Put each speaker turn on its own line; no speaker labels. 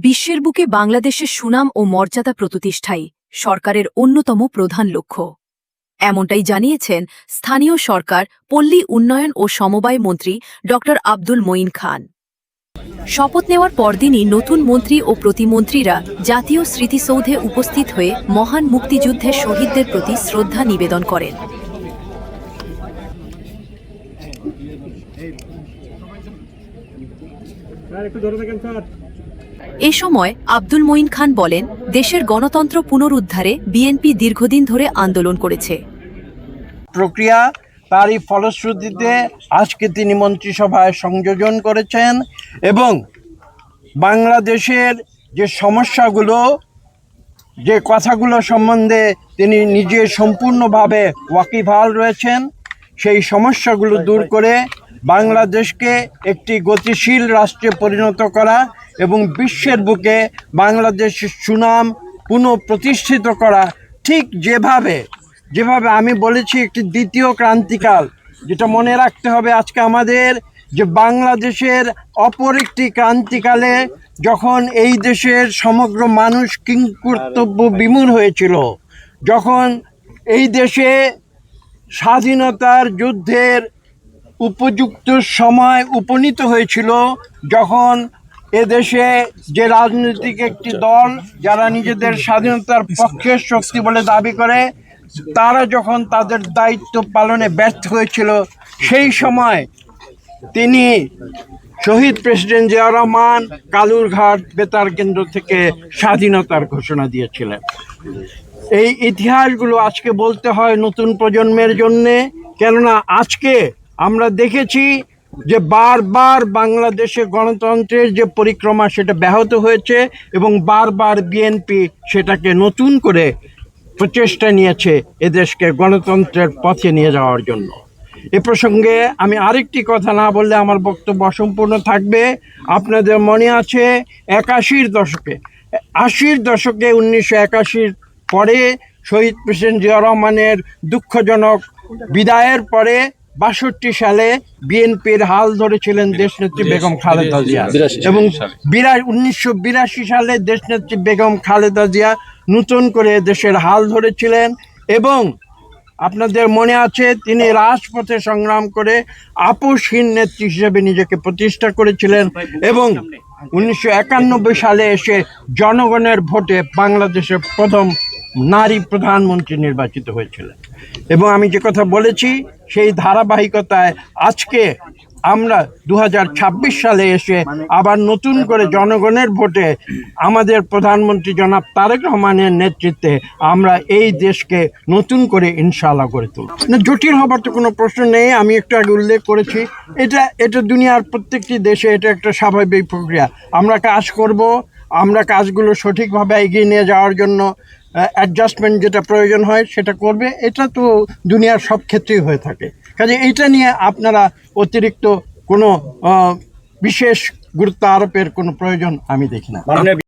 বিশ্বের বুকে বাংলাদেশের সুনাম ও মর্যাদা প্রতিষ্ঠাই সরকারের অন্যতম প্রধান লক্ষ্য। এমনটাই জানিয়েছেন স্থানীয় সরকার, পল্লী উন্নয়ন ও সমবায় মন্ত্রী ড আব্দুল মঈন খান। শপথ নেওয়ার পরদিনই নতুন মন্ত্রী ও প্রতিমন্ত্রীরা জাতীয় স্মৃতিসৌধে উপস্থিত হয়ে মহান মুক্তিযুদ্ধের শহীদদের প্রতি শ্রদ্ধা নিবেদন করেন। এ সময় আব্দুল মঈন খান বলেন, দেশের গণতন্ত্র পুনরুদ্ধারে বিএনপি দীর্ঘদিন ধরে আন্দোলন করেছে।
প্রক্রিয়া তারই ফলশ্রুতিতে আজকে তিনি মন্ত্রিসভায় সংযোজন করেছেন এবং বাংলাদেশের যে সমস্যাগুলো, যে কথাগুলো সম্বন্ধে তিনি নিজে সম্পূর্ণভাবে ওয়াকিবহাল রয়েছেন, সেই সমস্যাগুলো দূর করে বাংলাদেশকে একটি গতিশীল রাষ্ট্রে পরিণত করা এবং বিশ্বের বুকে বাংলাদেশের সুনাম পুনঃপ্রতিষ্ঠিত করা। ঠিক যেভাবে আমি বলেছি একটি দ্বিতীয় ক্রান্তিকাল, যেটা মনে রাখতে হবে আজকে আমাদের, যে বাংলাদেশের অপর একটি ক্রান্তিকালে যখন এই দেশের সমগ্র মানুষ কিংকর্তব্য বিমূঢ় হয়েছিল, যখন এই দেশে স্বাধীনতার যুদ্ধের উপযুক্ত সময় উপনীত হয়েছিল, যখন এদেশে যে রাজনৈতিক একটি দল যারা নিজেদের স্বাধীনতার পক্ষের শক্তি বলে দাবি করে, তারা যখন তাদের দায়িত্ব পালনে ব্যর্থ হয়েছিল, সেই সময় তিনি শহীদ প্রেসিডেন্ট জিয়াউর রহমান কালুরঘাট বেতার কেন্দ্র থেকে স্বাধীনতার ঘোষণা দিয়েছিলেন। এই ইতিহাসগুলো আজকে বলতে হয় নতুন প্রজন্মের জন্যে, কেননা আজকে আমরা দেখেছি যে বারবার বাংলাদেশে গণতন্ত্রের যে পরিক্রমা সেটা ব্যাহত হয়েছে এবং বারবার বিএনপি সেটাকে নতুন করে প্রচেষ্টা নিয়েছে এদেশকে গণতন্ত্রের পথে নিয়ে যাওয়ার জন্য। এ প্রসঙ্গে আমি আরেকটি কথা না বললে আমার বক্তব্য অসম্পূর্ণ থাকবে। আপনাদের মনে আছে ৮১-র দশকে 1981 পরে শহীদ প্রেসিডেন্ট জিয়াউর রহমানের দুঃখজনক বিদায়ের পরে ৬২ সালে বিএনপির হাল ধরেছিলেন দেশনেত্রী বেগম খালেদা জিয়া এবং 1982 সালে দেশনেত্রী বেগম খালেদা জিয়া নতুন করে দেশের হাল ধরেছিলেন এবং আপনাদের মনে আছে তিনি রাজপথে সংগ্রাম করে আপোষহীন নেত্রী হিসেবে নিজেকে প্রতিষ্ঠা করেছিলেন এবং 1991 সালে এসে জনগণের ভোটে বাংলাদেশের প্রথম নারী প্রধানমন্ত্রী নির্বাচিত হয়েছিলেন। এবং আমি যে কথা বলেছি সেই ধারাবাহিকতায় আজকে আমরা 2026 সালে এসে আবার নতুন করে জনগণের ভোটে আমাদের প্রধানমন্ত্রী জনাব তারেক রহমানের নেতৃত্বে আমরা এই দেশকে নতুন করে ইনশাআল্লাহ গড়ে তুলব। জটিল হবার তো কোনো প্রশ্ন নেই। আমি একটু আগে উল্লেখ করেছি, এটা দুনিয়ার প্রত্যেকটি দেশে এটা একটা স্বাভাবিক প্রক্রিয়া। আমরা কাজ করব, আমরা কাজগুলো সঠিকভাবে এগিয়ে নিয়ে যাওয়ার জন্য অ্যাডজাস্টমেন্ট যেটা প্রয়োজন হয় সেটা করবে। এটা তো দুনিয়ার সব ক্ষেত্রেই হয়ে থাকে। কাজে এইটা নিয়ে আপনারা অতিরিক্ত কোনো বিশেষ গুরুত্ব আরোপের কোনো প্রয়োজন আমি দেখি না।